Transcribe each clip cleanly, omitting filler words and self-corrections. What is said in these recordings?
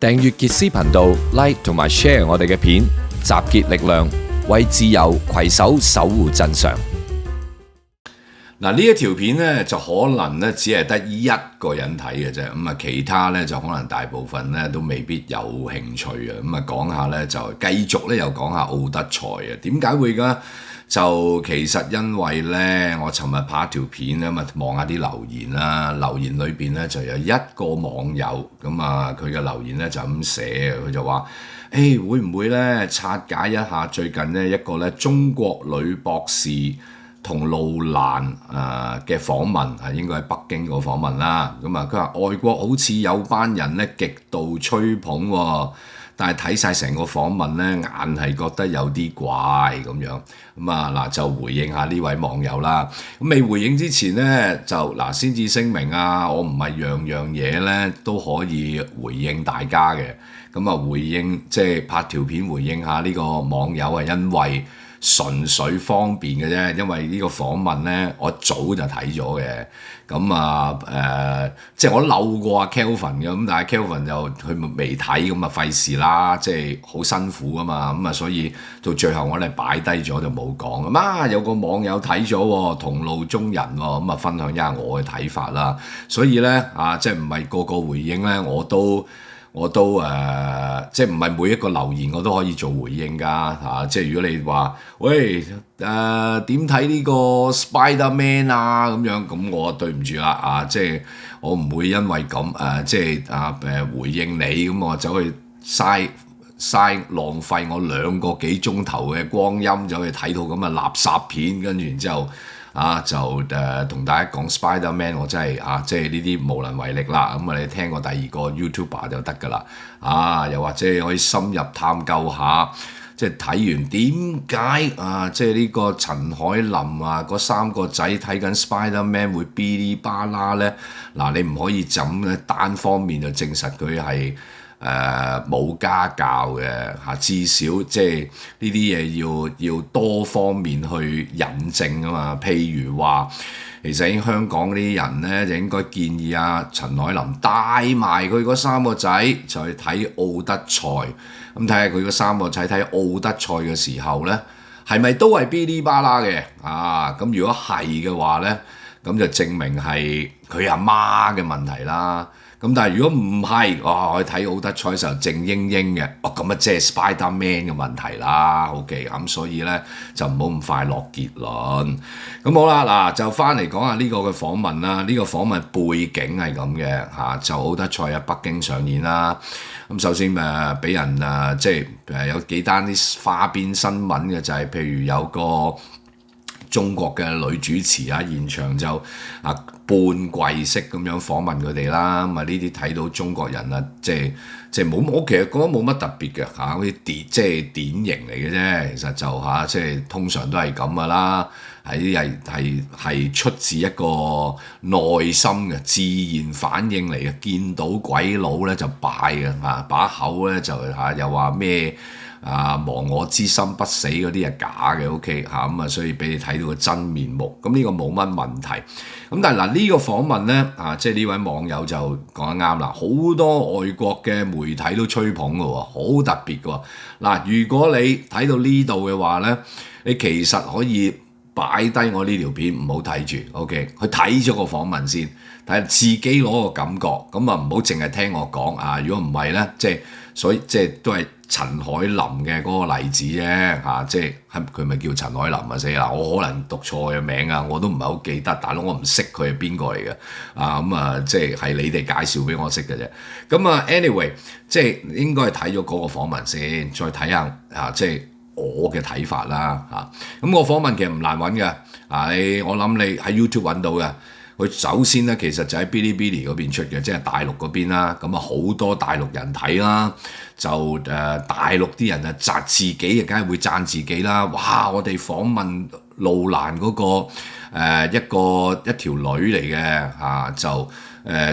訂閱傑斯頻道 ，like 同埋 share 我哋嘅片，集結力量，為自由攜手守護真相。嗱，呢一條片咧就可能咧只係得一個人睇嘅啫，咁啊其他咧就可能大部分咧都未必有興趣啊。咁啊講下咧就繼續咧又講下奧德賽啊，點解會㗎？就其實因為咧，我尋日拍一條片咧，咁啊望下啲留言啦，留言裏邊咧就有一個網友咁啊，佢嘅留言咧就咁寫，佢就話：會唔會咧拆解一下最近呢一個咧中國女博士同路蘭嘅訪問啊，應該喺北京個訪問啦。咁啊，佢話外國好似有班人咧極度吹捧喎。但係睇晒成個訪問咧，硬係覺得有啲怪咁樣。咁啊嗱，就回應下呢位網友啦。咁未回應之前咧，就嗱先至聲明啊，我唔係樣樣嘢咧都可以回應大家嘅。咁啊回應即係拍條片回應下呢個網友係因為純粹方便嘅啫，因為呢個訪問咧我早就睇咗嘅。咁即係我漏過阿 Kelvin 嘅，咁但係 Kelvin 就佢未睇，咁啊費事啦，即係好辛苦噶嘛，咁啊所以到最後我哋擺低咗就冇講。咁啊有個網友睇咗喎，同路中人喎，咁啊分享一下我嘅睇法啦。所以咧即係唔係個個回應咧我都即係唔係每一個留言我都可以做回應㗎即係如果你話喂點睇呢個 Spider-Man 啊咁樣，咁我對唔住啦即係我唔會因為咁即係回應你，咁我走去嘥浪費我2個幾鐘頭嘅光陰走去睇到咁嘅垃圾片，跟住然之後就同大家講 Spider-Man， 我真係即係呢啲無能為力啦。咁你聽過第二個 YouTuber 就得㗎啦。又或者可以深入探究下，即係睇完點解即係呢個陳凱琳嗰3個仔睇緊 Spider-Man 會嗶哩吧啦咧？嗱，你唔可以就咁單方面就證實佢係冇家教嘅至少即係呢啲嘢要多方面去引證啊嘛。譬如話，其實喺香港嗰啲人咧就應該建議陳凱琳帶埋佢嗰3個仔就去睇奧德賽，咁睇下佢嗰3個仔睇奧德賽嘅時候咧，係咪都係嗶哩吧啦嘅咁如果係嘅話咧，咁就證明係佢阿媽嘅問題啦。咁但係如果唔係，我睇奧德賽嘅時候靜英英嘅，咁即係 Spider-Man 嘅問題啦。OK，咁所以咧就唔好咁快落結論。咁好啦，嗱就翻嚟講下呢個嘅訪問啦。呢個訪問背景係咁嘅就奧德賽喺北京上演啦。咁首先俾人即係有幾單啲花邊新聞嘅，就係譬如有個中國嘅女主持現場就半跪式咁樣訪問佢哋啦。咁呢啲睇到中國人即係冇，我其實覺得冇乜特別嘅嗰啲即係典型嚟嘅啫。其實就即係通常都係咁噶啦，係出自一個內心嘅自然反應嚟嘅。見到鬼佬咧就拜嘅把口咧就又話咩？亡我之心不死嗰啲係假嘅 ，OK 咁所以俾你睇到個真面目，咁呢個冇乜問題。咁但係呢個訪問咧即係呢位網友就講得啱啦，好多外國嘅媒體都吹捧嘅喎，好特別嘅喎。嗱，如果你睇到呢度嘅話咧，你其實可以擺低我呢條片，唔好睇住 ，OK， 去睇咗個訪問先，睇下自己攞個感覺，咁唔好淨係聽我講如果唔係咧，所以都係陳凱琳嘅嗰個例子啫即係佢咪叫陳凱琳死啦！我可能讀錯嘅名我都唔係好記得，大佬我唔識佢係邊個嚟嘅即係你哋介紹俾我識嘅啫。咁anyway， 即係應該係睇咗嗰個訪問先，再睇下即係我嘅睇法啦咁個訪問其實唔難揾嘅我諗你喺 YouTube 揾到嘅。佢首先咧，其實就喺 Bilibili 嗰邊出嘅，即係大陸嗰邊啦。咁好多大陸人睇啦，就大陸啲人讚自己，梗係會讚自己啦。哇！我哋訪問路蘭嗰個一條女嚟嘅就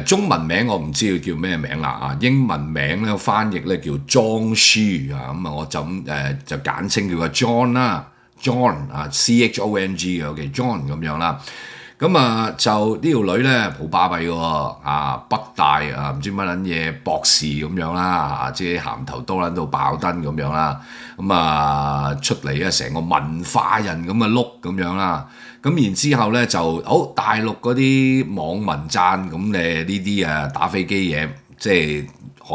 中文名我唔知佢叫咩名啦英文名咧翻譯咧叫莊舒咁我就就簡稱叫個 John 啦 ，John CHONG 嘅 OK John 咁樣啦。咁啊就呢條女咧好巴閉嘅喎，北大啊唔知乜撚嘢博士咁樣啦，即係鹹頭多撚到爆燈咁樣啦，咁啊出嚟咧成個文化人咁嘅碌咁樣啦，咁然之後咧就好大陸嗰啲網民讚咁誒呢啲啊打飛機嘢，即係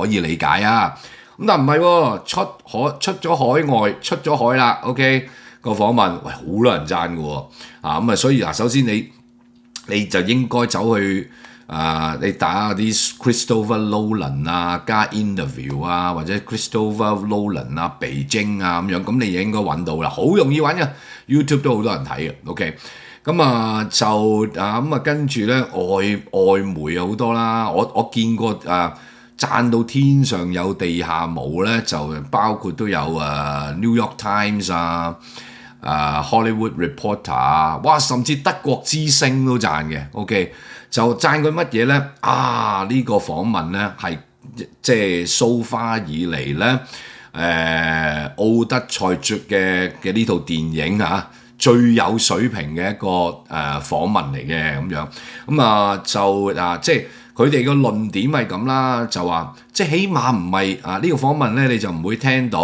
可以理解啊。咁但唔係喎，出咗海外出咗海啦 ，OK 個訪問，喂好多人讚嘅喎，咁啊所以嗱首先你就應該走去你打啲 Christopher Nolan 啊，加 interview 啊，或者 Christopher Nolan 啊，北京啊咁樣，咁你應該揾到啦，好容易揾嘅 ，YouTube 都好多人睇嘅 ，OK。咁啊就咁啊跟住咧外媒啊好多啦，我見過讚到天上有地下冇咧，就包括都有New York Times Hollywood Reporter 啊，哇甚至德國之聲都讚嘅 ，OK 就讚佢乜嘢咧？呢個訪問咧係即係 so far 以嚟咧奧德賽嘅呢套電影最有水平嘅一個訪問嚟嘅咁樣，咁即係佢哋個論點係咁啦，就話即係起碼唔係呢個訪問咧，你就唔會聽到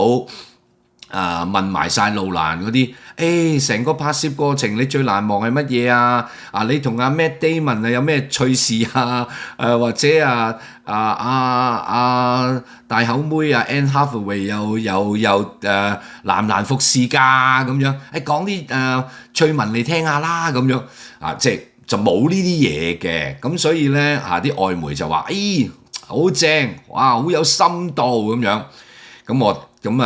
問埋晒路蘭嗰啲，成個拍攝過程你最難忘係乜嘢啊？你同阿 Matt Damon 有咩趣事啊？或者大口妹Anne Hathaway 又難唔難服侍㗎咁樣？講啲趣聞嚟聽下啦咁樣即係就冇呢啲嘢嘅，咁所以咧啲外媒就話，好正，哇，好有深度咁樣，咁我就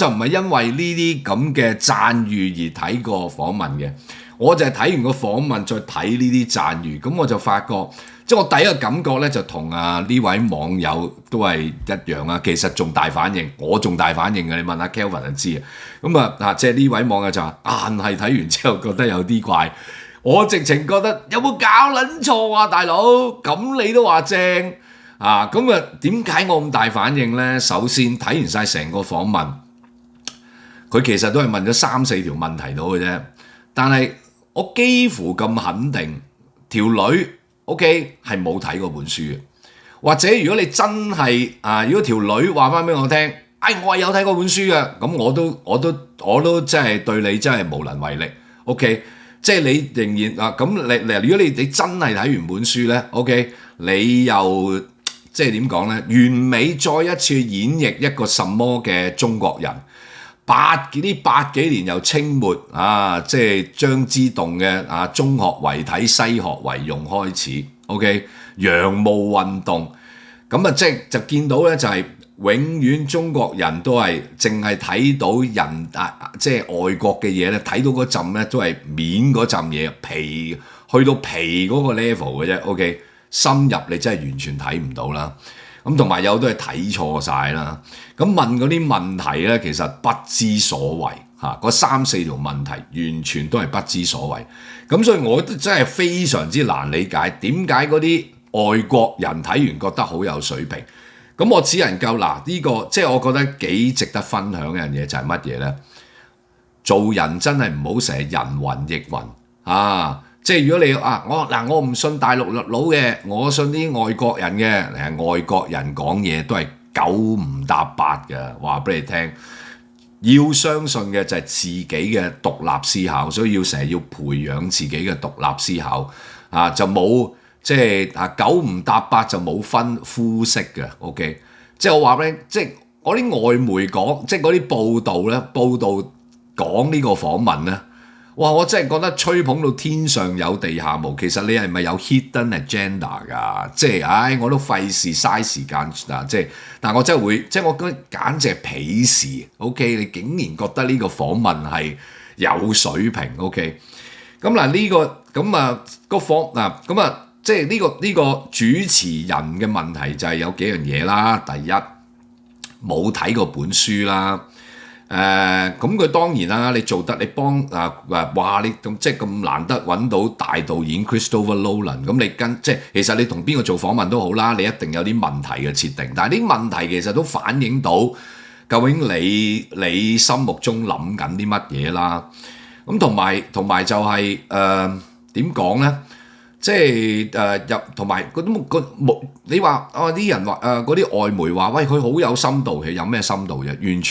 唔係因為呢啲咁嘅讚譽而睇過訪問嘅，我就係睇完個訪問再睇呢啲讚譽，咁我就發覺，即係我第一個感覺咧就同呢位網友都係一樣啊，其實仲大反應，我仲大反應嘅，你問下 Kelvin 就知啊，咁即係呢位網友就話，硬係睇完之後覺得有啲怪，我直情覺得有冇搞撚錯啊，大佬，咁你都話正？點解我咁大反應呢？首先睇完晒成個訪問，佢其實都係問咗3-4條問題到嘅啫。但係我幾乎咁肯定，條女 OK 係冇睇過本書嘅。或者如果你真係如果條女話翻俾我聽，我係有睇過本書嘅，咁我都真係對你真係無能為力。OK，即係你仍然咁如果你真係睇完本書呢 OK， 你又即係點講呢？完美再一次演繹一個什麼嘅中國人？呢百幾年由清末即係張之洞嘅中學為體，西學為用開始。OK， 洋務運動咁即係就見到咧，就係永遠中國人都係淨係睇到人即係外國嘅嘢咧，睇到嗰陣咧都係面嗰陣嘢，皮去到皮嗰個 level 嘅啫。OK。深入你真係完全睇唔到啦，咁同埋有都係睇錯晒啦。咁問嗰啲問題咧，其實不知所謂嗰3-4條問題完全都係不知所謂。咁所以我真係非常之難理解點解嗰啲外國人睇完覺得好有水平。咁我只能夠呢個即係我覺得幾值得分享嘅樣嘢就係乜嘢咧？做人真係唔好成日人云亦云即係如果你我唔信大陸佬嘅，我信啲外國人嘅，外國人講嘢都係9唔搭8嘅，話俾你聽。要相信嘅就係自己嘅獨立思考，所以要成日要培養自己嘅獨立思考就冇即係9唔搭8就冇分膚色嘅。OK， 即係我話俾你，即係嗰啲外媒講，即係嗰啲報道講呢個訪問咧。哇！我真係覺得吹捧到天上有地下無，其實你係咪有 hidden agenda 㗎？即係我都費事嘥時間即係，但我真係會，即係我覺得簡直係鄙視。OK， 你竟然覺得呢個訪問係有水平 ？OK， 咁呢個即係呢個主持人嘅問題就係有幾樣嘢啦。第一，冇睇過本書啦。咁佢當然啦，你做得你幫哇你咁即係咁難得揾到大導演 Christopher Nolan， 咁你即係其實你同邊個做訪問都好啦，你一定有啲問題嘅設定，但係啲問題其實都反映到究竟你心目中諗緊啲乜嘢啦。咁同埋就係點講咧？即係入同埋嗰啲你話啲人話嗰啲外媒話喂佢好有深度，其實有咩深度啫？完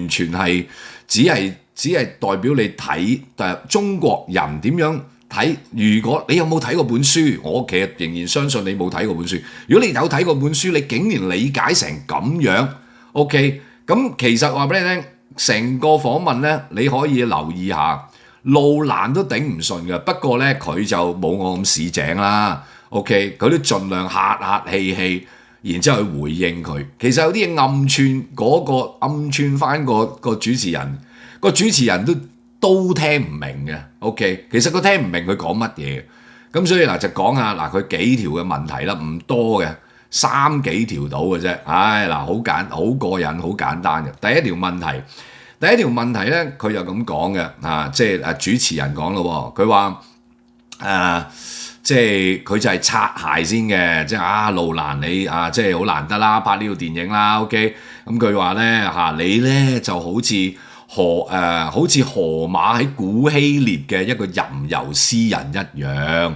全係只係代表你睇中國人點樣睇。如果你有冇睇過本書，我其實仍然相信你冇睇過本書。如果你有睇過本書，你竟然理解成咁樣 ，OK？ 咁其實話俾你聽，成個訪問咧，你可以留意下。路蘭都頂唔順嘅，不過咧佢就冇我咁市井啦。OK， 佢都盡量客氣，然之後去回應佢。其實有啲嘢暗串翻個主持人，個主持人都聽唔明嘅。OK， 其實佢聽唔明佢講乜嘢。咁所以嗱就講下嗱佢幾條嘅問題啦，唔多嘅，3幾條到嘅啫。唉嗱，好過癮，好簡單嘅。第一條問題咧，佢就咁講嘅，即係主持人講咯，佢話即係佢就係擦鞋先嘅，即係路蘭你即係好難得啦，拍呢套電影啦 ，OK， 咁佢話咧你咧就好似荷馬喺古希臘嘅一個吟遊詩人一樣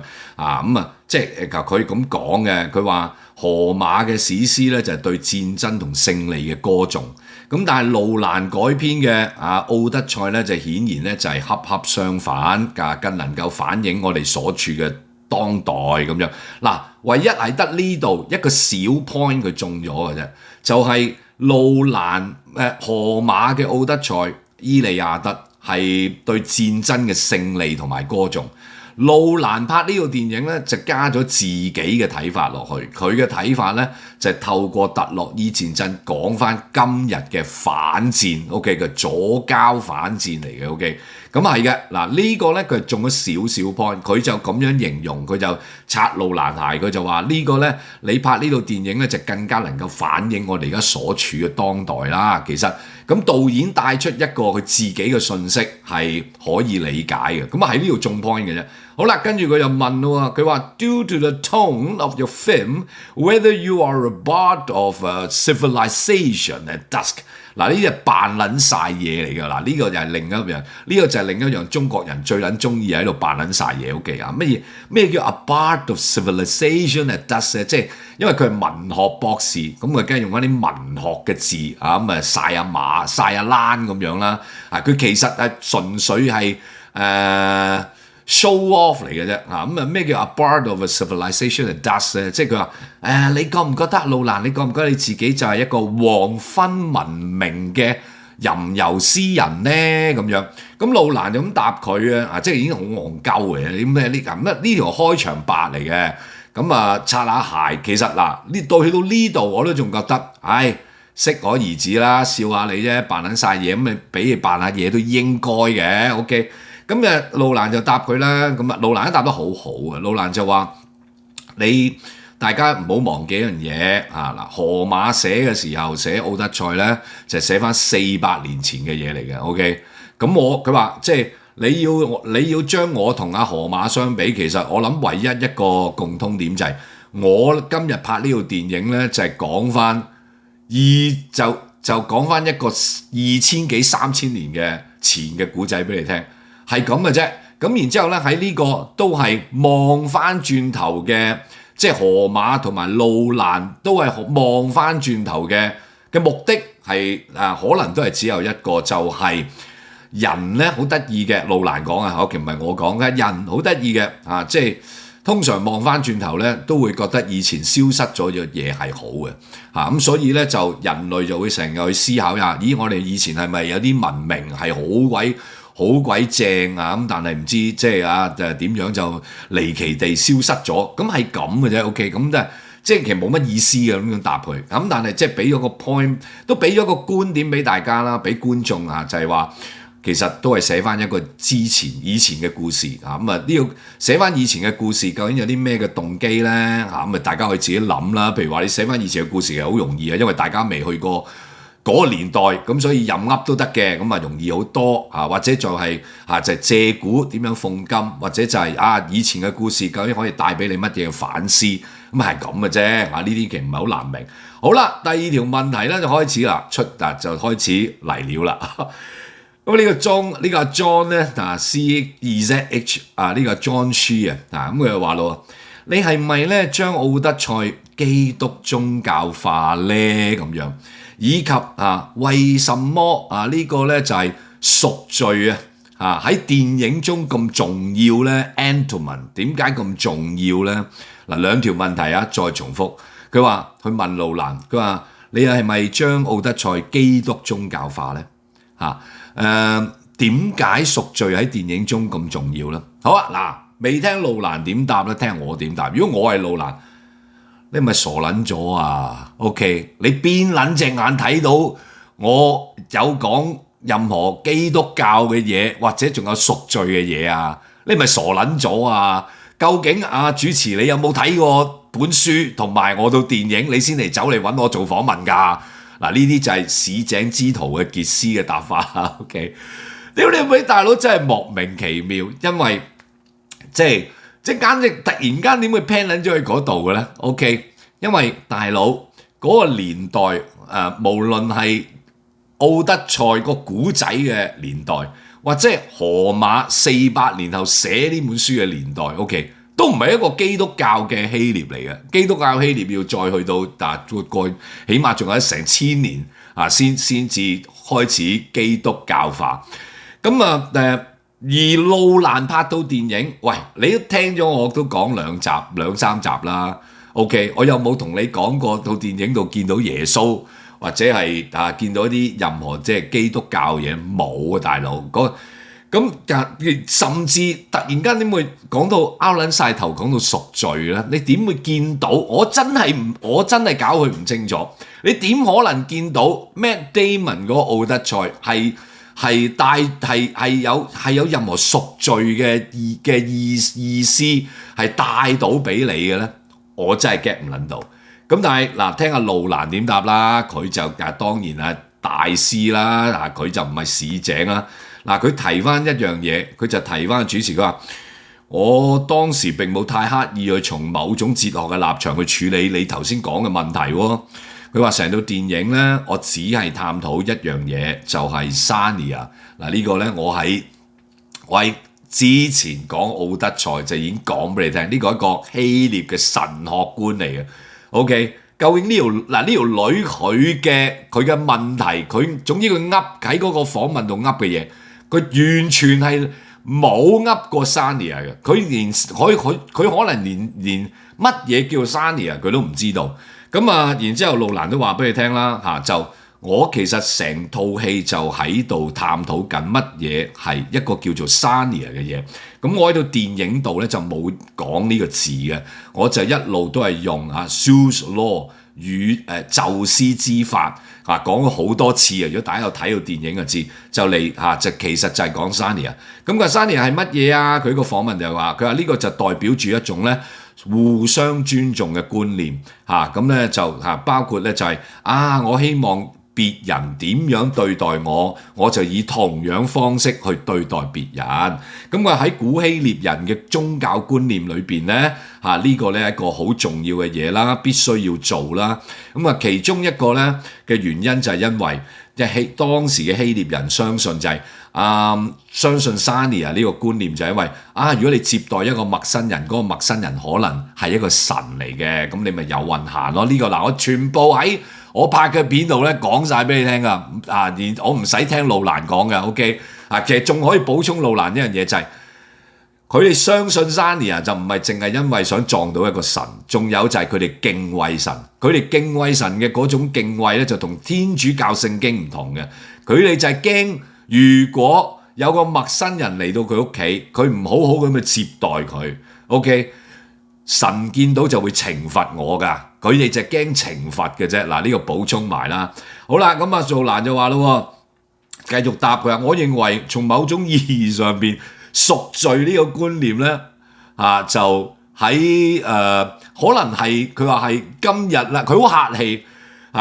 即係佢咁講嘅，佢話荷馬嘅史詩咧就係對戰爭同勝利嘅歌頌。咁但係路蘭改編嘅奧德賽咧就顯然咧就係恰相反，更能夠反映我哋所處嘅當代咁樣。嗱，唯一係得呢度一個小 point 佢中咗嘅啫，就係路蘭荷馬嘅奧德賽伊利亞德係對戰爭嘅勝利同埋歌頌。路蘭拍呢套電影咧，就加咗自己嘅睇法落去。佢嘅睇法咧，就係透過特洛伊戰爭講翻今日嘅反戰 ，OK 嘅左膠反戰嚟嘅 ，OK。咁係嘅，嗱呢個咧佢中咗少 point， 佢就咁樣形容，佢就擦路蘭鞋，佢就話呢個咧你拍呢套電影咧就更加能夠反映我哋而家所處嘅當代啦。其實咁導演帶出一個佢自己嘅訊息係可以理解嘅，咁喺呢度中 point 嘅啫。好啦，跟住佢又問咯，佢話 Due to the tone of your film, whether you are a bard of civilization at dusk。嗱，呢啲係扮撚晒嘢嚟㗎。嗱，呢個就係另一樣中國人最撚中意喺度扮撚晒嘢。OK 啊，咩叫 a bard of civilization at dusk 即係因為佢係文學博士，咁佢梗係用翻啲文學嘅字咁晒下馬晒下欄咁樣啦。佢其實係純粹係show off 嚟嘅啫咁咩叫 a bard of a civilization at dusk 咧？即係佢話你覺唔覺得路蘭？你覺唔覺得你自己就係一個黃昏文明嘅吟遊詩人咧？咁樣咁路蘭就咁答佢即係已經好戇鳩嘅。啲咩呢條開場白嚟嘅。咁擦下鞋，其實去到呢度我都仲覺得適可而止啦，笑下你啫，扮撚晒嘢咁你俾你扮下嘢都應該嘅。OK。咁路蘭就答佢啦，咁路蘭都答得好好嘅。路蘭就話：大家唔好忘記一樣嘢荷馬寫嘅時候寫奧德賽咧，就寫翻400年前嘅嘢嚟嘅。OK， 咁佢話即係你要將我同荷馬相比，其實我諗唯一一個共通點就係我今日拍呢套電影咧，就係講翻就講翻一個2000幾3000年嘅前嘅古仔俾你聽。係咁嘅啫，咁然之後咧喺呢個都係望翻轉頭嘅，即係荷馬同埋路蘭都係望翻轉頭嘅目的係可能都係只有一個，就係人咧好得意嘅。路蘭講其實唔係我講嘅，人好得意嘅即係通常望翻轉頭咧都會覺得以前消失咗嘅嘢係好嘅咁所以咧就人類就會成日去思考下，咦我哋以前係咪有啲文明係好鬼正咁，但係唔知即係點樣就離奇地消失咗，咁係咁嘅啫。OK， 咁即係其實冇乜意思嘅咁樣答佢。咁但係即係俾咗個 point， 都俾咗個觀點俾大家啦，俾觀眾就係話其實都係寫翻一個以前嘅故事咁呢個寫翻以前嘅故事，究竟有啲咩嘅動機咧咁大家可以自己諗啦。譬如話你寫翻以前嘅故事係好容易因為大家未去過嗰個年代，咁所以任噏都得嘅，咁容易好多或者就係就係借古點樣諷今，或者就係以前嘅故事究竟可以帶俾你乜嘢反思，咁係咁嘅啫。呢啲其實唔係好難明。好啦，第二條問題咧就開始啦，就開始嚟了啦。咁呢個 John 呢個 John 咧CZH 呢個 John Shi 咁佢就話咯，你係咪咧將奧德賽基督宗教化咧咁樣，以及為什麼呢個咧就係贖罪喺電影中咁重要咧 Atonement 點解咁重要咧？嗱兩條問題再重複，佢話佢問路蘭，佢話你係咪將奧德賽基督宗教化咧？點解贖罪喺電影中咁重要咧？好嗱，未聽路蘭點答咧，聽我點答。如果我係路蘭，你咪傻撚咗啊 ？OK， 你邊撚隻眼睇到我有講任何基督教嘅嘢，或者仲有贖罪嘅嘢啊？你咪傻撚咗啊？究竟主持你有冇睇過本書同埋我套電影，你先嚟走嚟揾我做訪問㗎？嗱，呢啲就係市井之徒嘅傑斯嘅答法 OK， 屌你位大佬真係莫名其妙，因為即係簡直突然間點會 pan 撚咗去嗰度嘅咧 ？OK， 因為大佬嗰個年代無論係奧德賽個古仔嘅年代，或者係荷馬400年後寫呢本書嘅年代 ，OK， 都唔係一個基督教嘅希臘嚟嘅。基督教希臘要再去到過起碼仲有成1000年先至開始基督教化。咁而路蘭拍到電影，喂，你都聽咗我都講兩三集啦。OK， 我有冇同你講過套電影度見到耶穌？或者係見到一啲任何即係基督教嘢冇啊，大佬咁甚至突然間點會講到拗撚晒頭講到贖罪咧？你點會見到？我真係搞佢唔清楚。你點可能見到 Matt Damon 嗰個奧德賽係有任何贖罪嘅意思係帶到俾你嘅咧？我真係 get 唔撚到。咁但係嗱，聽下路蘭點答啦，佢就當然係大師啦，佢就唔係市井啦。嗱，佢提翻一樣嘢，佢就提翻主持，佢話：我當時並冇太刻意去從某種哲學嘅立場去處理你頭先講嘅問題喎。佢話成套電影咧，我只係探討一樣嘢，就係 Sarnia。嗱呢個咧，我喺之前講奧德賽就已經講俾你聽，呢個係一個希臘嘅神學觀嚟嘅。OK， 究竟呢條女佢嘅問題，佢總之佢噏喺嗰個訪問度噏嘅嘢，佢完全係冇噏過 Sarnia 嘅，佢可能連乜嘢叫 Sarnia 佢都唔知道。咁然之後路蘭都話俾你聽啦，就我其實成套戲就喺度探討緊乜嘢係一個叫做 Sarnia 嘅嘢。咁我喺度電影度咧就冇講呢個字嘅，我就一路都係用Zeus Law 與宙斯之法講咗好多次。如果大家有睇到電影就知，就嚟就其實就係講 Sarnia。咁個 Sarnia 係乜嘢啊？佢個訪問就話，佢話呢個就代表住一種咧互相尊重嘅觀念咁咧就包括咧就係我希望別人點樣對待我，我就以同樣方式去對待別人。咁佢喺古希臘人嘅宗教觀念裏邊咧，呢個咧係一個好重要嘅嘢啦，必須要做啦。咁其中一個咧嘅原因就係因為當時嘅希臘人相信就係相信 Sarnia 呢個觀念，就係因為如果你接待一個陌生人，嗰個陌生人可能係一個神嚟嘅，咁你咪有運行咯。呢個我全部喺我拍嘅片度咧講晒俾你聽噶，連我唔使聽路蘭講嘅 ，OK， 其實仲可以補充路蘭一樣嘢就係，佢哋相信 Sarnia 就唔係淨係因為想撞到一個神，仲有就係佢哋敬畏神，佢哋敬畏神嘅嗰種敬畏咧就同天主教聖經唔同嘅，佢哋就係驚如果有個陌生人嚟到佢屋企，佢唔好好咁去接待佢 ，OK， 神見到就會懲罰我㗎。佢哋就驚懲罰嘅啫。嗱，呢個補充埋啦。好啦，咁路蘭就話咯，繼續答佢話，我認為從某種意義上邊贖罪呢個觀念咧，就喺可能係佢話係今日啦，佢好客氣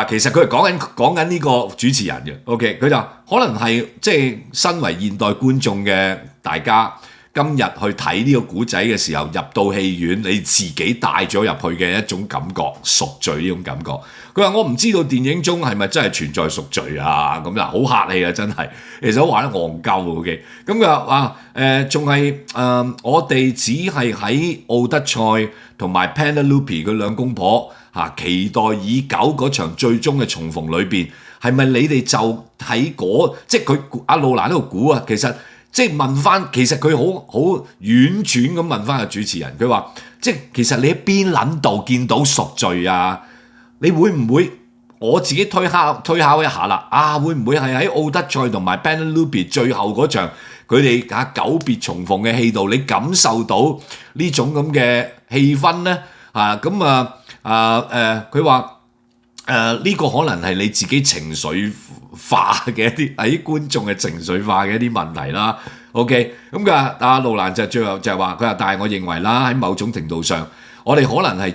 其實佢係講緊呢個主持人嘅。OK， 佢就可能係即係身為現代觀眾嘅大家，今日去睇呢個古仔嘅時候，入到戲院你自己帶咗入去嘅一種感覺，贖罪呢種感覺。佢話我唔知道電影中係咪真係存在贖罪啊？咁啊好客氣啊，真係。其實我話得戇鳩 OK。咁佢話仲係我哋只係喺奧德賽同埋 Penelope 佢兩公婆期待已久嗰場最終嘅重逢裏邊，係咪你哋就喺即係佢阿路蘭喺度估啊？其實。即係問翻，其實佢好婉轉咁問翻個主持人，佢話：即係其實你喺邊撚度見到贖罪啊？你會唔會我自己推敲一下啦？會唔會係喺奧德賽同埋 Penelope 最後嗰場佢哋久別重逢嘅戲度，你感受到呢種咁嘅氣氛咧？佢話呢個可能係你自己情緒化嘅一啲喺觀眾嘅情緒化嘅一啲問題啦。OK， 咁佢話阿路蘭就最後就係話佢話，但係我認為啦，喺某種程度上，我哋可能係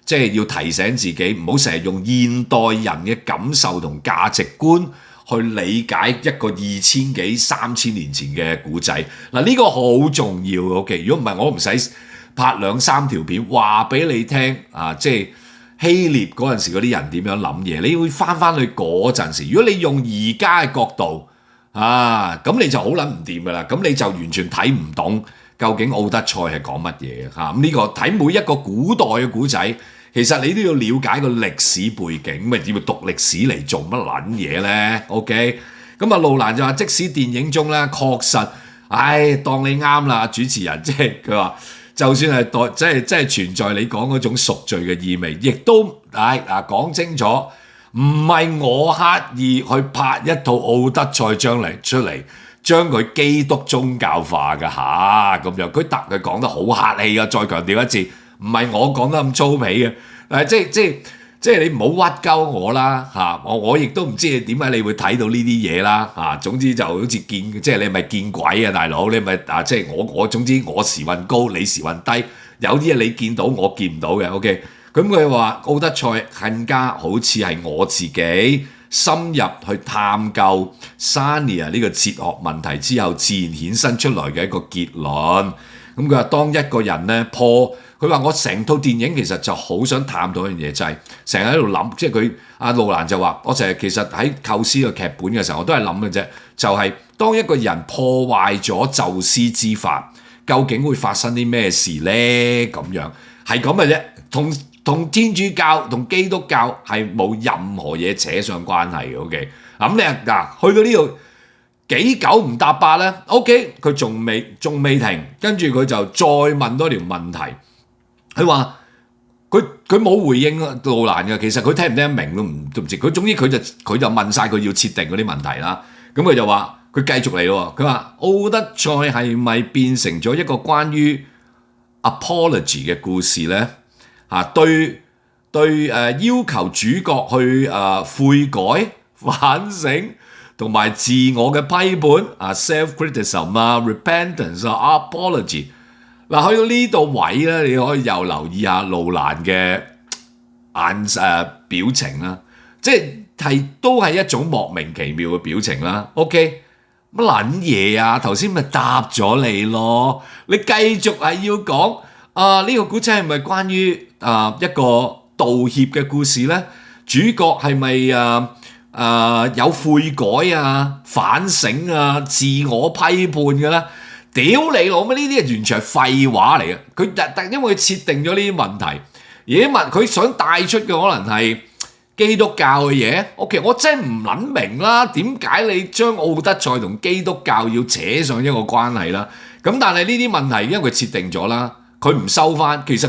即係要提醒自己，唔好成日用現代人嘅感受同價值觀去理解一個2000幾3000年前嘅古仔。嗱，呢個好重要。OK， 如果唔係我唔使拍2、3條片話俾你聽即係。希臘嗰陣時嗰啲人點樣諗嘢？你會翻去嗰陣時。如果你用而家嘅角度咁你就好撚唔掂噶啦。咁你就完全睇唔懂究竟奧德賽係講乜嘢咁呢個睇每一個古代嘅古仔，其實你都要了解個歷史背景。咪點會讀歷史嚟做乜撚嘢咧 ？OK， 咁路蘭就話，即使電影中咧確實，當你啱啦，主持人即係佢話。就算係即係存在你講嗰種贖罪嘅意味，亦都講清楚，唔係我刻意去拍一套奧德賽出嚟，將佢基督宗教化嘅咁樣。佢講得好客氣啊！再強調一次，唔係我講得咁粗鄙嘅，即係你唔好屈鳩我啦我亦都唔知點解你會睇到呢啲嘢啦總之就好似即係你咪見鬼啊大佬，你咪即係我總之我時運高，你時運低，有啲嘢你見到我見唔到嘅 OK。咁佢話奧德賽更加好似係我自己深入去探究 Sania 呢個哲學問題之後自然衍生出來嘅一個結論。咁佢話當一個人咧佢話我成套電影其實就好想探討一樣嘢，就係成日喺度諗，即係佢阿路蘭就話，我成日其實喺構思個劇本嘅時候，我都係諗嘅啫，就係當一個人破壞咗宙斯之法，究竟會發生啲咩事咧？咁樣係咁嘅啫，同天主教同基督教係冇任何嘢扯上關係嘅。OK， 咁你去到呢度幾久唔搭八咧 ？OK， 佢仲未停，跟住佢就再問多條問題。佢話佢冇回應路蘭嘅，其實佢聽唔聽得明都唔知。佢總之佢就問晒佢要設定嗰啲問題啦。咁佢就話佢繼續嚟咯。佢話奧德賽係咪變成咗一個關於 apology 嘅故事咧？對要求主角去悔改、反省同埋自我嘅批判self-criticism repentance apology。嗱，去到呢度位咧，你可以又留意下路蘭嘅表情啦，即係都係一種莫名其妙嘅表情啦。OK， 乜撚嘢啊？頭先咪答咗你咯，你繼續係要講呢個古仔係咪關於一個道歉嘅故事咧？主角係咪有悔改反省自我批判嘅咧？屌你老咩！呢啲係完全係廢話嚟嘅。佢因為佢設定咗呢啲問題，而佢想帶出嘅可能係基督教嘅嘢。OK， 我真係唔撚明啦，點解你將奧德賽同基督教要扯上一個關係啦？咁但係呢啲問題因為佢設定咗啦，佢唔收翻。其實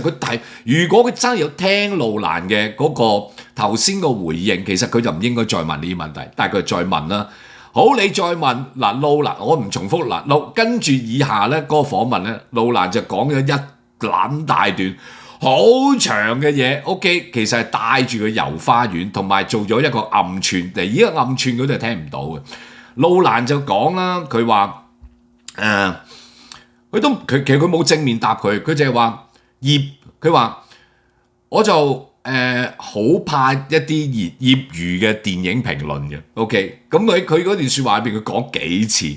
如果佢真係有聽路蘭嘅嗰個頭先個回應，其實佢就唔應該再問呢啲問題，但係佢再問啦。好，你再問路蘭，我唔重複跟住以下咧嗰個訪問咧，路蘭就講咗一撚大段好長嘅嘢。OK， 其實係帶住佢遊花園，同埋做咗一個暗串。而家暗串佢都係聽唔到嘅。路蘭就講啦，佢話其實佢冇正面答佢，佢就係話佢話我就好怕一啲業餘嘅電影評論嘅 ，OK， 咁佢嗰段説話入邊佢講幾次，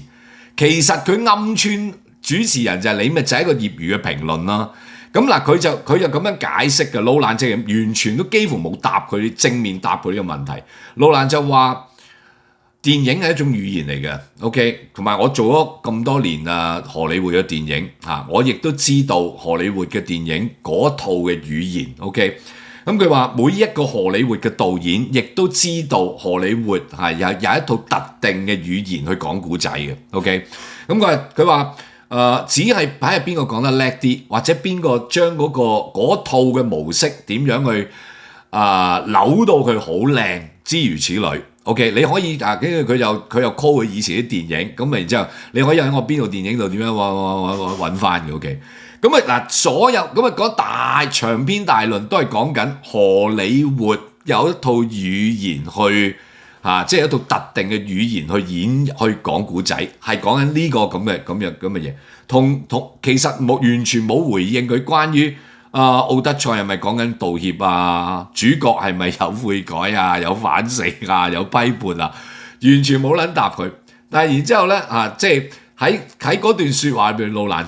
其實佢暗串主持人就係你，咪就係一個業餘嘅評論咯。咁嗱，佢就咁樣解釋嘅。路蘭即係完全都幾乎冇答佢正面答佢呢個問題。路蘭就話電影係一種語言嚟嘅 ，OK， 同埋我做咗咁多年荷里活嘅電影我亦都知道荷里活嘅電影嗰套嘅語言 ，OK。咁佢話每一個荷里活嘅導演亦都知道荷里活係有一套特定嘅語言去講故仔嘅 ，OK。咁佢話只係睇下邊個講得叻啲，或者邊個將嗰套嘅模式點樣去扭到佢好靚，諸如此類。OK， 你可以跟住佢又 call 佢以前啲電影，咁然之後你可以喺我邊套電影度點樣揾翻嘅 OK。咁嗱，所有咁嗰大長篇大論都係講緊荷里活有一套語言去即係一套特定嘅語言去講古仔，係講緊呢個咁嘅嘢。同其實完全冇回應佢關於奧德賽係咪講緊道歉啊？主角係咪有悔改啊？有反省啊？有批判啊？完全冇撚答佢。但係然之後咧即係喺嗰段説話入邊，路蘭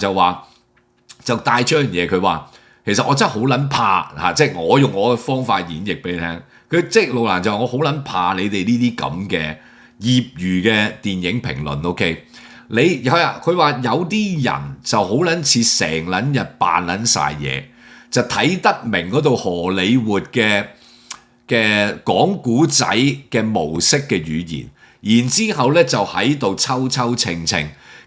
就帶出樣嘢，佢話其實我真係好撚怕即係我用我嘅方法演繹俾你聽。佢即係路蘭就話我好撚怕你哋呢啲咁嘅業餘嘅電影評論 ，OK？ 佢話有啲人就好撚似成撚日扮撚晒嘢，就睇得明嗰度荷里活嘅講古仔嘅模式嘅語言，然之後咧就喺度抽秤。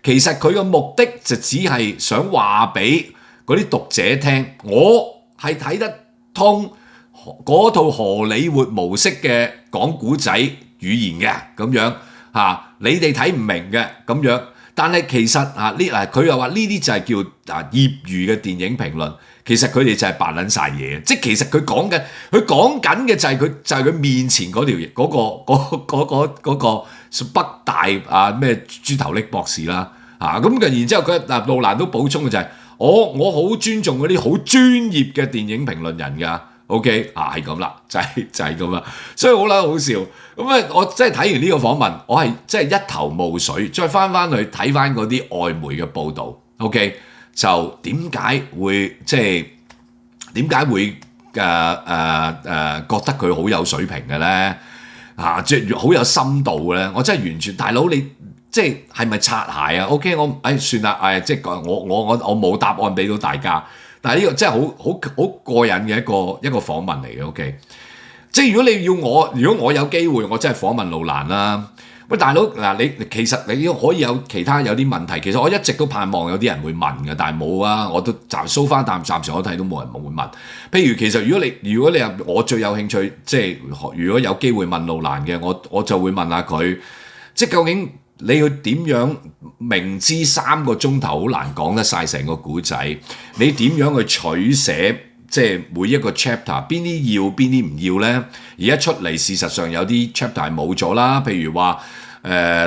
其實佢嘅目的就只係想話俾嗰啲讀者聽，我係睇得通嗰套荷里活模式嘅講古仔語言嘅咁樣你哋睇唔明嘅咁樣。但係其實佢又話呢啲就係叫業餘嘅電影評論，其實佢哋就係扮撚晒嘢，即係其實佢講緊嘅就係佢面前嗰條嗰個北大咩豬頭力博士啦咁嘅，然之後佢路蘭都補充嘅就係我好尊重嗰啲好專業嘅電影評論人㗎。OK 係咁啦，就係咁啦，所以好啦，好笑咁我真係睇完呢個訪問，我係真係一頭霧水，再翻去睇翻嗰啲外媒嘅報導 ，OK 就點解會即係點解會覺得佢好有水平嘅咧即係好有深度嘅咧？我真係完全大佬你即係咪擦鞋啊 ？OK 我算啦即係我冇答案俾到大家。但係呢個真係好過癮嘅一個訪問嚟嘅 ，OK。即係如果我有機會，我真係訪問路蘭啦。喂，大佬你其實你可以有其他有啲問題，其實我一直都盼望有啲人會問嘅，但係冇啊，我都搜翻暫時我睇都冇人會問。譬如其實如果你我最有興趣，即係如果有機會問路蘭嘅，我就會問下佢，即係究竟你要點樣明知3個鐘頭好難講得晒成個故仔，你點樣去取捨？即係每一個 chapter 邊啲要邊啲唔要咧？而家出嚟事實上有啲 chapter 係冇咗啦，譬如話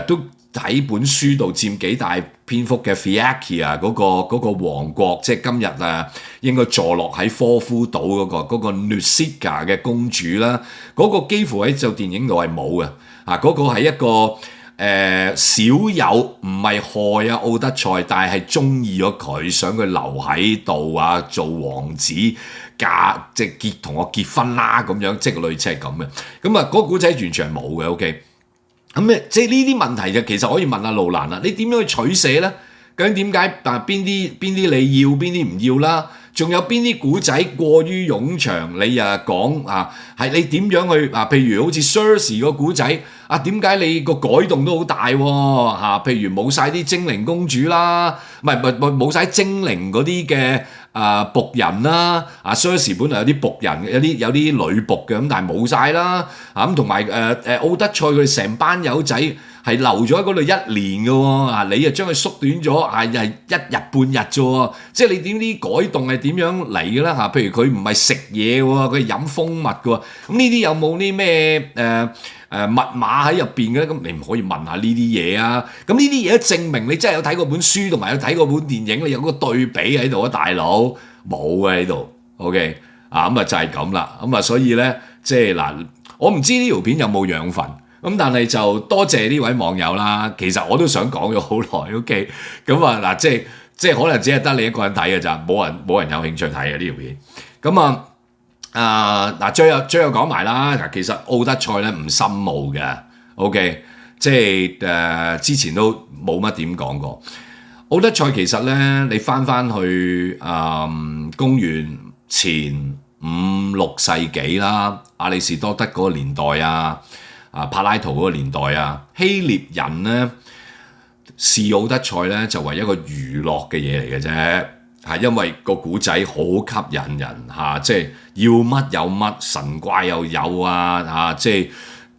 都喺本書度佔幾大篇幅嘅 Fiakia 嗰個王國，即係今日應該坐落喺科夫島嗰個 Nusika 嘅公主啦，嗰個幾乎喺就電影度係冇嘅嗰個係一個。少有唔係害奧德賽，但係中意咗佢，想佢留喺度做王子即係同我結婚啦咁樣，即係類似係咁嘅。咁嗰個古仔完全係冇嘅 ，OK。咁即係呢啲問題就其實可以問下路蘭啦，你點樣去取捨咧？究竟點解邊啲你要，邊啲唔要啦？仲有邊啲古仔過於冗長？你講係你點樣去譬如好似 Cersei 個古仔點解你個改動都好大喎譬如冇晒啲精靈公主啦，唔係冇晒精靈嗰啲嘅僕人啦Cersei 本來有啲僕人，有啲女僕嘅咁，但係冇晒啦咁，同埋奧德賽佢哋成班友仔係留咗喺嗰度1年嘅喎你又將佢縮短咗係1日半日啫喎，即係你點啲改動係點樣嚟嘅啦譬如佢唔係食嘢喎，佢飲蜂蜜嘅喎，咁呢啲有冇啲咩密碼喺入邊嘅咧？咁你唔可以問下呢啲嘢啊？咁呢啲嘢都證明你真係有睇過本書同埋有睇過本電影，你有個對比喺度大佬冇嘅喺度 ，OK 咁就係咁啦。咁所以咧，即係我唔知呢條片有冇養分。咁但係就多謝呢位網友啦。其實我都想講咗好耐 ，OK。咁即係即係可能只係得你一個人睇嘅咋，冇人有興趣睇嘅呢條片。咁嗱，最後講埋啦。其實奧德賽咧唔深奧嘅 ，OK， 即係之前都冇乜點講過。奧德賽其實咧，你翻去公元前5、6世紀啦，亞里士多德嗰個年代啊，柏拉圖嗰個年代啊，希臘人咧視奧德賽咧就為一個娛樂嘅嘢嚟嘅啫。係因為個古仔好吸引人嚇，即係要乜有乜，神怪又有啊，即係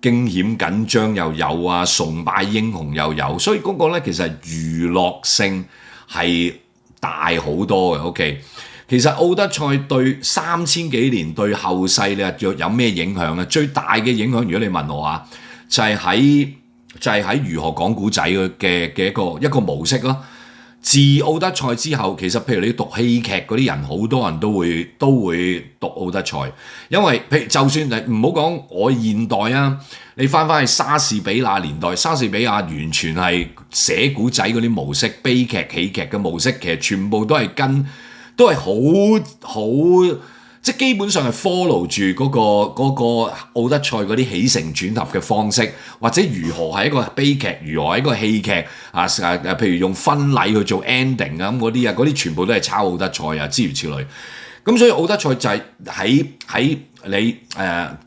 驚險緊張又有啊，崇拜英雄又有，所以嗰個咧其實娛樂性係大好多嘅。OK， 其實奧德賽對3000幾年對後世咧有咩影響咧？最大嘅影響，如果你問我啊，就係喺如何講古仔嘅一個模式咯。自奧德賽之後，其實譬如你讀戲劇嗰啲人，好多人都會讀奧德賽，因為譬如就算你唔好講我現代啊，你翻去莎士比亞年代，莎士比亞完全係寫古仔嗰啲模式，悲劇喜劇嘅模式，其實全部都係好即係基本上係 follow 住嗰個奧德賽嗰啲起承轉合嘅方式，或者如何係一個悲劇，如何係一個戲劇譬如用婚禮去做 ending 啊，咁嗰啲全部都係抄奧德賽啊，諸如此類。咁所以奧德賽就係喺你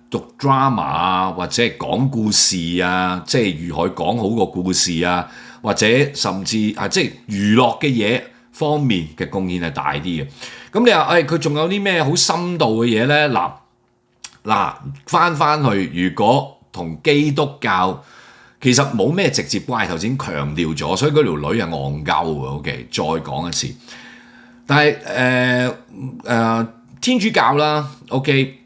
讀 drama 啊，或者係講故事啊，即係如何講好個故事啊，或者甚至即係娛樂嘅嘢方面嘅貢獻係大啲嘅。咁你話佢仲有啲咩好深度嘅嘢咧？嗱，翻去，如果同基督教其實冇咩直接關係，頭先強調咗，所以嗰條女係戇鳩嘅。OK， 再講一次。但係天主教啦 ，OK，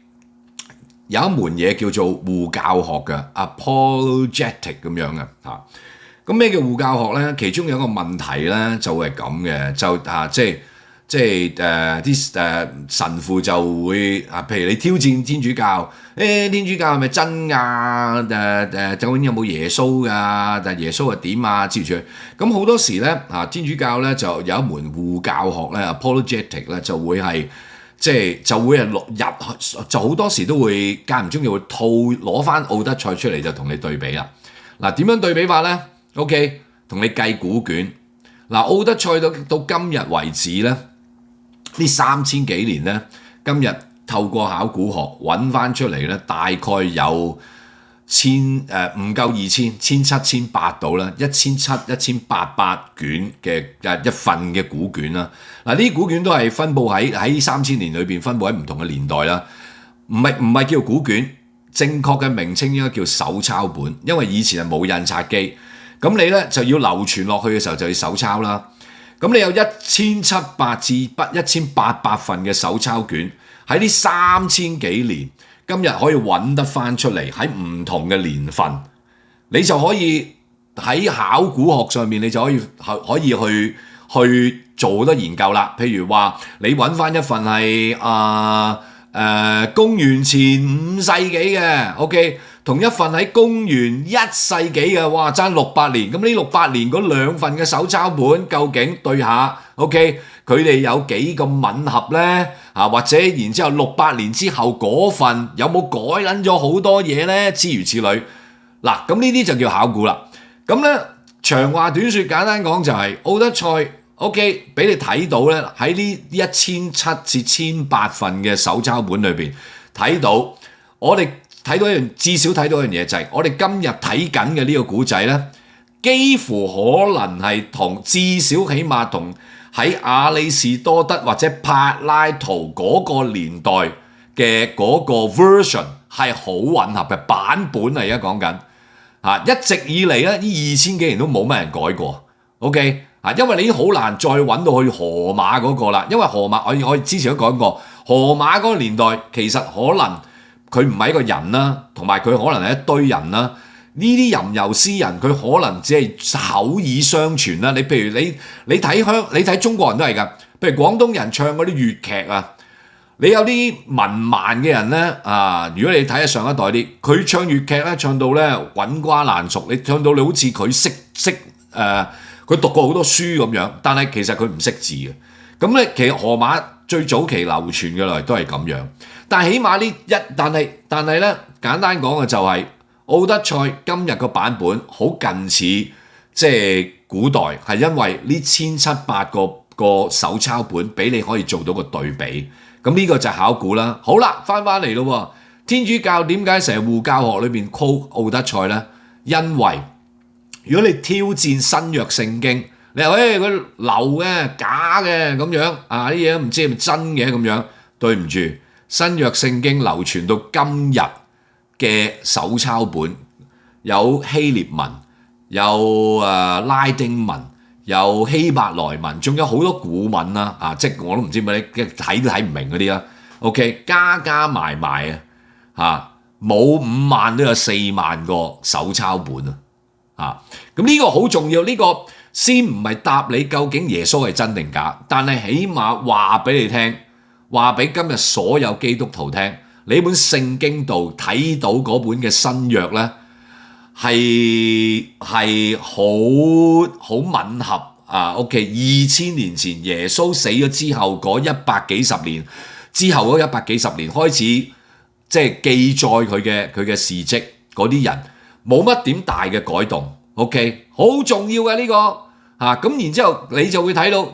有一門嘢叫做護教學嘅 apologetic 咁樣嘅嚇。咁咩叫護教學咧？其中有一個問題咧就係咁嘅，即係啲神父就會譬如你挑戰天主教，天主教係咪真㗎？究竟有冇耶穌㗎？但係耶穌係點啊？諸如此類。咁好多時咧天主教咧就有一門護教學咧 apologetic 咧就會係就會係落日，就好多時都會間唔中就會攞翻奧德賽出嚟就同你對比啦。嗱，點樣對比法咧 ？OK， 同你計古卷。嗱，奧德賽到今日為止咧。呢3000幾年咧，今日透過考古學揾翻出嚟咧，大概有唔夠2700到啦，1700-1800卷嘅一份嘅古卷啦。嗱，呢啲古卷都係分佈喺3000年裏邊，分佈喺唔同嘅年代啦。唔係叫古卷，正確嘅名稱應該叫手抄本，因為以前係冇印刷機，咁你咧就要流傳落去嘅時候就要手抄啦。咁你有1700至1800份嘅手抄卷，喺呢3000幾年，今日可以揾得翻出嚟喺唔同嘅年份，你就可以喺考古學上面，你就可以去做得研究啦。譬如話，你揾翻一份係公元前5世紀嘅 ，OK。同一份喺公元1世紀嘅，哇，爭600年。咁呢600年嗰兩份嘅手抄本，究竟對下 ，OK， 佢哋有幾咁吻合咧？或者然之後600年之後嗰份有冇改撚咗好多嘢咧？諸如此類。嗱，咁呢啲就叫考古啦。咁咧長話短説，簡單講就係奧德賽 ，OK， 俾你睇到咧喺呢1700至1800份嘅手抄本裏邊睇到我哋。至少睇到一樣嘢就係，我哋今日睇緊嘅呢個古仔咧，幾乎可能係至少起碼同喺亞里士多德或者柏拉圖嗰個年代嘅嗰個 version 係好吻合嘅版本嚟。而家講緊一直以嚟咧，呢2000幾年都冇乜人改過。OK 因為你已經好難再揾到去荷馬嗰個啦，因為荷馬我之前都講過，荷馬嗰個年代其實可能。佢唔係一個人啦，同埋佢可能係一堆人啦。呢啲吟遊詩人，佢可能只係口耳相傳啦。你譬如你睇中國人都係㗎，譬如廣東人唱嗰啲粵劇啊，你有啲文盲嘅人咧如果你睇下上一代啲，佢唱粵劇咧唱到咧滾瓜爛熟，你唱到你好似佢識佢讀過好多書咁樣，但係其實佢唔識字嘅。咁咧，其實荷馬最早期流傳嘅來都係咁樣，但係起碼但係咧簡單講嘅就係、奧德賽今日個版本好近似即係古代，係因為呢1700個手抄本俾你可以做到個對比。咁呢個就係考古啦。好啦，翻嚟咯。天主教點解成日護教學裏邊 quote 奧德賽咧？因為如果你挑戰新約聖經，你話佢流嘅假嘅咁樣啊，啲嘢都唔知係咪真嘅咁樣，對唔住，新約聖經流傳到今日嘅手抄本有希臘文，有拉丁文，有希伯來文，仲有好多古文啦啊！即係我都唔知乜，你睇都睇唔明嗰啲啦。OK， 加埋啊冇5萬都有4萬個手抄本啊！咁呢個好重要，呢個先唔係答你究竟耶穌係真定假，但係起碼話俾你聽，話俾今日所有基督徒聽，你本聖經度睇到嗰本嘅新約咧，係好吻合啊 ！OK， 2000年前耶穌死咗之後嗰100幾十年之後嗰100幾十年開始。即係記載佢嘅事蹟嗰啲人冇乜點大嘅改動 ，OK， 好重要嘅呢個咁然之後你就會睇到，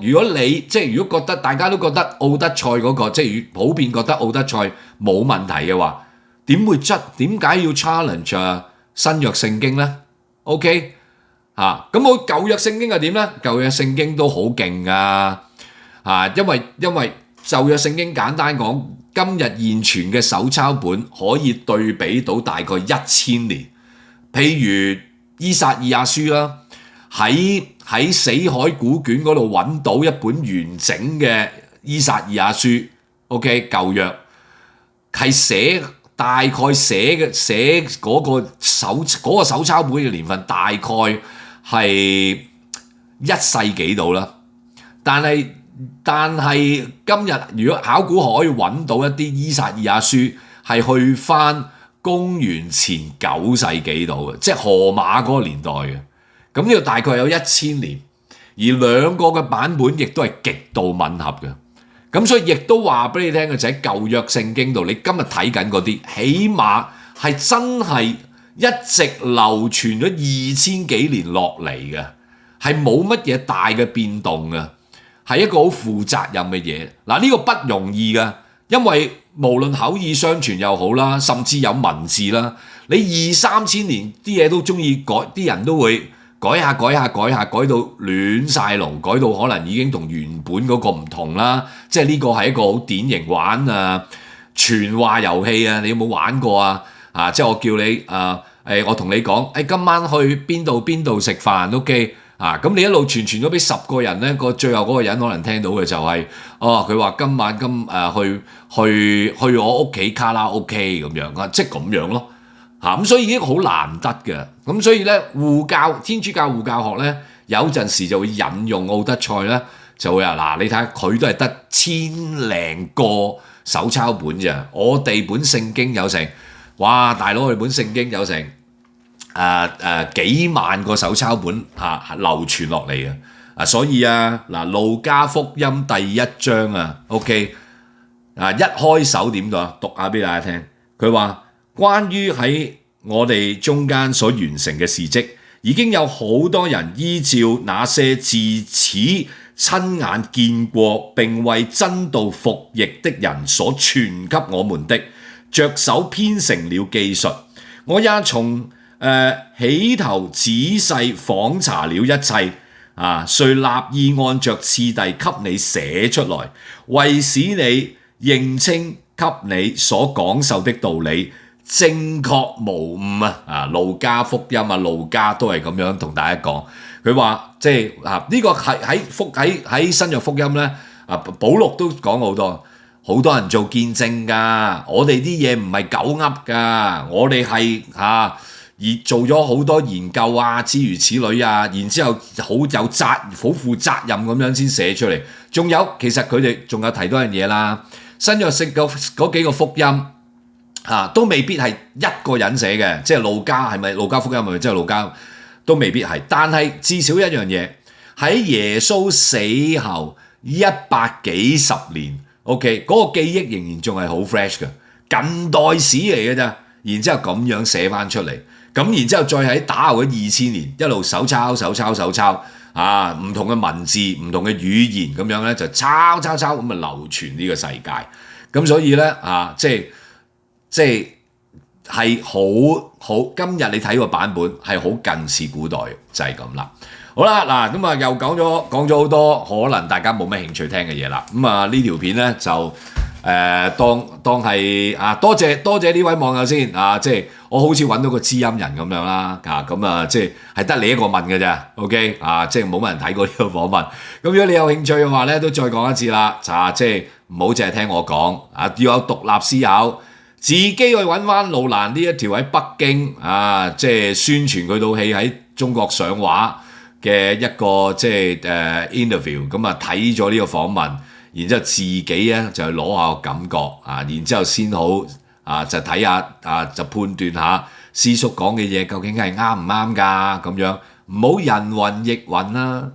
如果覺得大家都覺得奧德賽嗰個即係普遍覺得奧德賽冇問題嘅話，點解要 challenge 新約聖經咧 ？OK 咁我舊約聖經係點咧？舊約聖經都好勁噶因為舊約聖經簡單講。今日現存嘅手抄本可以對比到大概1000年，譬如依撒意亞書啦，喺死海古卷嗰度揾到一本完整嘅依撒意亞書 ，OK 舊約係大概寫嗰個手抄本嘅年份大概係1世紀度啦，但係今日如果考古學可以揾到一啲依撒意亞書係去翻公元前9世紀度嘅，即係荷馬嗰個年代嘅，咁呢個大概有1000年，而兩個嘅版本亦都係極度吻合嘅，咁所以亦都話俾你聽嘅就喺舊約聖經度，你今日睇緊嗰啲，起碼係真係一直流傳咗2000幾年落嚟嘅，係冇乜嘢大嘅變動嘅。係一個好負責任嘅嘢，嗱呢個不容易㗎，因為無論口耳相傳又好啦，甚至有文字啦，你2、3千年啲嘢都中意改，啲人都會改下，改到亂晒龍，改到可能已經同原本嗰個唔同啦。即係呢個係一個好典型玩傳話遊戲啊！你有冇玩過啊？即係我叫你我同你講，今晚去邊度食飯 ，OK。咁你一路傳咗俾10個人咧，最後嗰個人可能聽到嘅就係、佢話今晚去我屋企卡拉 OK 咁樣即係咁樣咯咁所以已經好難得嘅。咁所以咧，天主教護教學咧，有陣時就會引用奧德賽咧，就會話你睇下佢都係得1000零個手抄本咋，我哋本聖經有成，哇大佬，我哋本聖經有成。幾萬個手抄本流傳落嚟嘅所以路加福音第1章OK 一開手點讀下俾大家聽，佢話關於喺我哋中間所完成嘅事蹟，已經有好多人依照那些自此親眼見過並為真道服役的人所傳給我們的，着手編成了記述，我也從起頭仔細訪查了一切，遂立意按着次第給你寫出來，為使你認清給你所講授的道理正確無誤路加福音路加都係咁樣同大家講，佢話即係呢個喺新約福音咧，保祿都講好多人做見證㗎，我哋啲嘢唔係狗噏㗎，我哋係而做咗好多研究諸如此類然之後好負責任咁樣先寫出嚟。仲有其實佢哋仲有提多樣嘢啦，新約嗰幾個福音都未必係一個人寫嘅，即係路加係咪路加福音係咪即係路加都未必係，但係至少一樣嘢喺耶穌死後100幾十年 ，OK， 嗰個記憶仍然仲係好 fresh 嘅，近代史嚟嘅咋。然之後咁樣寫翻出嚟，咁然之後再喺打後嘅2000年一路手抄啊，唔同嘅文字、唔同嘅語言咁樣咧就抄咁啊流傳呢個世界。咁所以咧啊，即係好今日你睇個版本係好近似古代，就係咁啦。好啦，嗱咁啊又講咗好多可能大家冇乜興趣聽嘅嘢啦。咁啊呢條片咧就當係啊多謝呢位網友先啊，即係我好似揾到個知音人咁樣啦啊，咁啊即係得你一個問嘅咋 ，OK 啊，即係冇乜人睇過呢個訪問。咁如果你有興趣嘅話咧，都再講一次啦，啊即係唔好淨係聽我講啊，要有獨立思考。自己去揾翻路蘭呢一條喺北京啊，即係宣傳佢套戲喺中國上畫嘅一個即係interview，咁啊睇咗呢個訪問，然之後自己咧就攞下個感覺啊，然之後先好啊就睇下啊就判斷下師叔講嘅嘢究竟係啱唔啱㗎咁樣，唔好人云亦云啦。